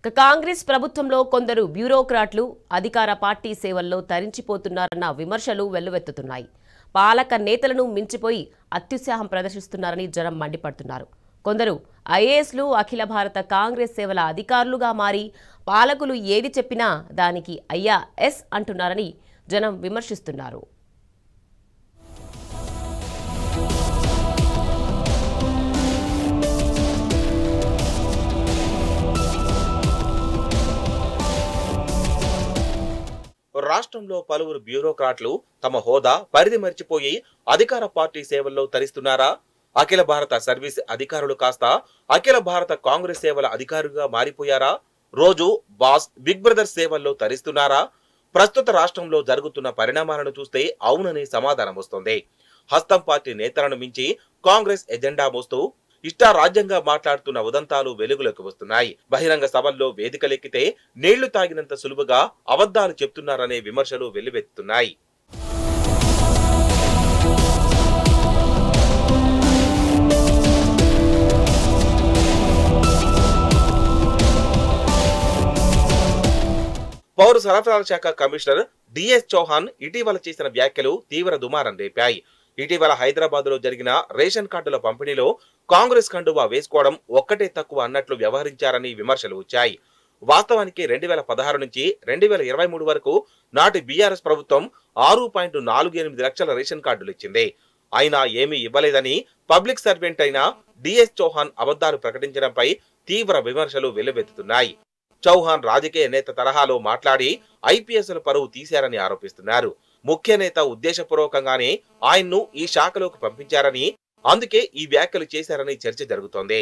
కాంగ్రెస్ ప్రభుత్వంలో కొందరు బ్యూరోక్రాట్లు అధికార పార్టీ సేవల్లో తరించిపోతున్నారన్న విమర్శలు వెల్లువెత్తుతున్నాయి. పాలక నేతలను మించిపోయి అత్యుత్సాహం ప్రదర్శిస్తున్నారని జనం మండిపడుతున్నారు. కొందరు ఐఏఎస్లు అఖిల భారత కాంగ్రెస్ సేవల అధికారులుగా మారి పాలకులు ఏది చెప్పినా దానికి అయ్యా ఎస్ అంటున్నారని జనం విమర్శిస్తున్నారు. రాష్ట్రంలో పలువురు బ్యూరోక్రాట్లు తమ హోదా పరిధి మర్చిపోయి అధికార పార్టీ సేవల్లో తరిస్తున్నారా? అఖిల భారత సర్వీస్ అధికారులు కాస్త అఖిల భారత కాంగ్రెస్ సేవల అధికారులుగా మారిపోయారా? రోజు బాస్ బిగ్ బ్రదర్ సేవల్లో తరిస్తున్నారా? ప్రస్తుత రాష్ట్రంలో జరుగుతున్న పరిణామాలను చూస్తే అవుననే సమాధానం వస్తుంది. హస్తం పార్టీ నేతలను మించి కాంగ్రెస్ ఎజెండా మోస్తూ ఇష్టారాజ్యంగా మాట్లాడుతున్న ఉదంతాలు వెలుగులోకి వస్తున్నాయి. బహిరంగ సభల్లో వేదికలెక్కితే నీళ్లు తాగినంత సులువుగా అబద్ధాలు చెప్తున్నారనే విమర్శలు వెల్లువెత్తుతున్నాయి. పౌర సరఫరాల శాఖ కమిషనర్ డిఎస్ చౌహాన్ ఇటీవల చేసిన వ్యాఖ్యలు తీవ్ర దుమారం రేపాయి. ఇటీవల హైదరాబాద్ లో జరిగిన రేషన్ కార్డుల పంపిణీలో కాంగ్రెస్ కండువా వేసుకోవడం ఒక్కటే తక్కువ అన్నట్లు వ్యవహరించారని విమర్శలు వచ్చాయి. వాస్తవానికి 2016 నుంచి 2023 వరకు నాటి బీఆర్ఎస్ ప్రభుత్వం 6.48 లక్షల రేషన్ కార్డులు ఇచ్చింది. అయినా ఏమీ ఇవ్వలేదని పబ్లిక్ సర్వెంట్ అయిన డిఎస్ చౌహాన్ అబద్ధాలు ప్రకటించడంపై తీవ్ర విమర్శలు వెల్లువెత్తుతున్నాయి. చౌహాన్ రాజకీయ నేత తరహాలో మాట్లాడి ఐపీఎస్ల పరువు తీశారని ఆరోపిస్తున్నారు. ముఖ్య నేత ఉద్దేశపూర్వకంగానే ఆయన్ను ఈ శాఖలోకి పంపించారని, అందుకే ఈ వ్యాఖ్యలు చేశారని చర్చ జరుగుతోంది.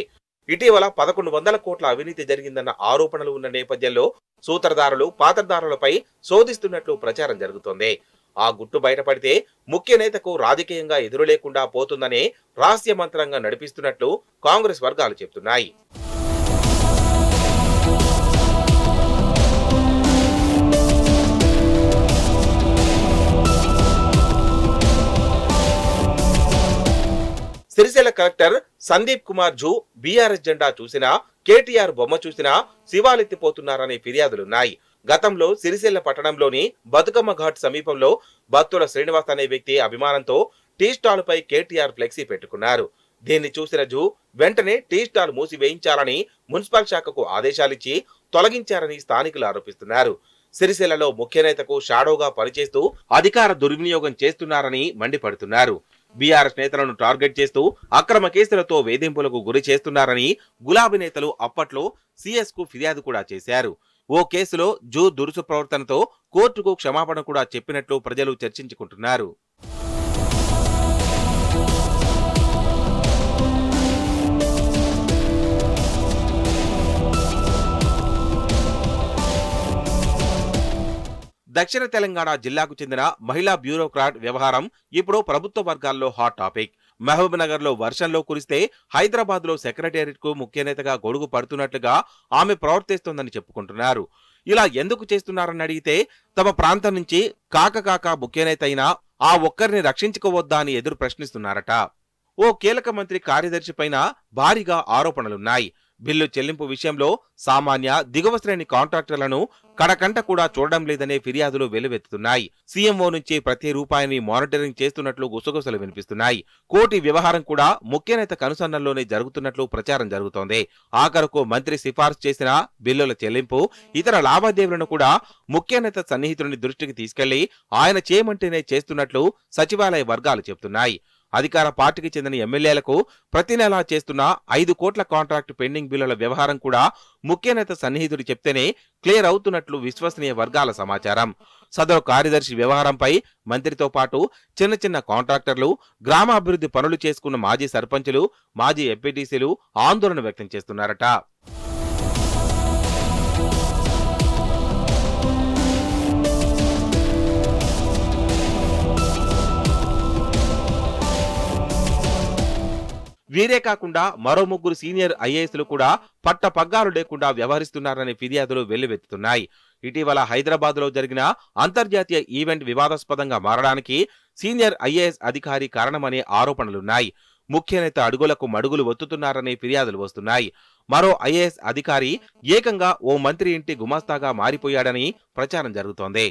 ఇటీవల 1100 కోట్ల అవినీతి జరిగిందన్న ఆరోపణలు ఉన్న నేపథ్యంలో సూత్రధారులు పాత్రధారులపై శోధిస్తున్నట్లు ప్రచారం జరుగుతోంది. ఆ గుట్టు బయటపడితే ముఖ్య నేతకు రాజకీయంగా ఎదురు లేకుండా పోతుందనే రహస్య మంత్రంగా నడిపిస్తున్నట్లు కాంగ్రెస్ వర్గాలు చెబుతున్నాయి. Sircilla collector Sandeep Kumar zoo BRS జెండా చూసినా, కేటీఆర్ బొమ్మ చూసినా శివాలెత్తిపోతున్నారనే ఫిర్యాదులున్నాయి. గతంలో సిరిసిల్ల పట్టణంలోని బతుకమ్మ ఘాట్ సమీపంలో బత్తుల శ్రీనివాస్ అనే వ్యక్తి అభిమానంతో టీ స్టాల్ పై కేటీఆర్ ఫ్లెక్సీ పెట్టుకున్నారు. దీన్ని చూసిన జూ వెంటనే టీ స్టాల్ మూసివేయించాలని మున్సిపల్ శాఖకు ఆదేశాలిచ్చి తొలగించారని స్థానికులు ఆరోపిస్తున్నారు. సిరిసిల్లలో ముఖ్య నేతకు షాడోగా పనిచేస్తూ అధికార దుర్వినియోగం చేస్తున్నారని మండిపడుతున్నారు. బీఆర్ఎస్ నేతలను టార్గెట్ చేస్తూ అక్రమ కేసులతో వేధింపులకు గురి చేస్తున్నారని గులాబీ నేతలు అప్పట్లో సీఎస్ కు ఫిర్యాదు కూడా చేశారు. ఓ కేసులో జూ దురుసు ప్రవర్తనతో కోర్టుకు క్షమాపణ కూడా చెప్పినట్లు ప్రజలు చర్చించుకుంటున్నారు. దక్షిణ తెలంగాణ జిల్లాకు చెందిన మహిళా బ్యూరోక్రాట్ వ్యవహారం ఇప్పుడు ప్రభుత్వ వర్గాల్లో హాట్ టాపిక్. మహబూబ్ నగర్ లో వర్షంలో కురిస్తే హైదరాబాద్ లో సెక్రటేరియట్ కు ముఖ్య నేతగా గొడుగు పడుతున్నట్లుగా ఆమె ప్రవర్తిస్తోందని చెప్పుకుంటున్నారు. ఇలా ఎందుకు చేస్తున్నారని అడిగితే తమ ప్రాంతం నుంచి కాక ముఖ్య నేత అయినా ఆ ఒక్కరిని రక్షించుకోవద్దా అని ఎదురు ప్రశ్నిస్తున్నారట. ఓ కీలక మంత్రి కార్యదర్శి పైన భారీగా ఆరోపణలున్నాయి. బిల్లు చెల్లింపు విషయంలో సామాన్య దిగువ శ్రేణి కాంట్రాక్టర్లను కడకంట కూడా చూడడం లేదనే ఫిర్యాదులు వెల్లువెత్తుతున్నాయి. సీఎంఓ నుంచి ప్రతి రూపాయిని మానిటరింగ్ చేస్తున్నట్లు గుసగుసలు వినిపిస్తున్నాయి. కోటి వ్యవహారం కూడా ముఖ్య నేత కనుసన్నల్లోనే జరుగుతున్నట్లు ప్రచారం జరుగుతోంది. ఆఖరుకు మంత్రి సిఫార్సు చేసిన బిల్లుల చెల్లింపు, ఇతర లావాదేవీలను కూడా ముఖ్య నేత సన్నిహితుని దృష్టికి తీసుకెళ్లి ఆయన చేయమంటేనే చేస్తున్నట్లు సచివాలయ వర్గాలు చెబుతున్నాయి. అధికార పార్టీకి చెందిన ఎమ్మెల్యేలకు ప్రతి నెలా చేస్తున్న 5 కోట్ల కాంట్రాక్ట్ పెండింగ్ బిల్లుల వ్యవహారం కూడా ముఖ్య నేత సన్నిహితుడు చెప్తేనే క్లియర్ అవుతున్నట్లు విశ్వసనీయ వర్గాల సమాచారం. సదరు కార్యదర్శి వ్యవహారంపై మంత్రితో పాటు చిన్న కాంట్రాక్టర్లు, గ్రామాభివృద్ధి పనులు చేసుకున్న మాజీ సర్పంచులు, మాజీ ఎంపీటీసీలు ఆందోళన వ్యక్తం చేస్తున్నారట. వీరే కాకుండా మరో 3 సీనియర్ ఐఏఎస్లు కూడా పట్టపగ్గాలు లేకుండా వ్యవహరిస్తున్నారనే ఫిర్యాదులు వెల్లువెత్తుతున్నాయి. ఇటీవల హైదరాబాద్ లో జరిగిన అంతర్జాతీయ ఈవెంట్ వివాదాస్పదంగా మారడానికి సీనియర్ ఐఏఎస్ అధికారి కారణమనే ఆరోపణలున్నాయి. ముఖ్య నేత అడుగులకు మడుగులు ఒత్తుతున్నారనే ఫిర్యాదులు వస్తున్నాయి. మరో ఐఏఎస్ అధికారి ఏకంగా ఓ మంత్రి ఇంటి గుమాస్తాగా మారిపోయాడని ప్రచారం జరుగుతోంది.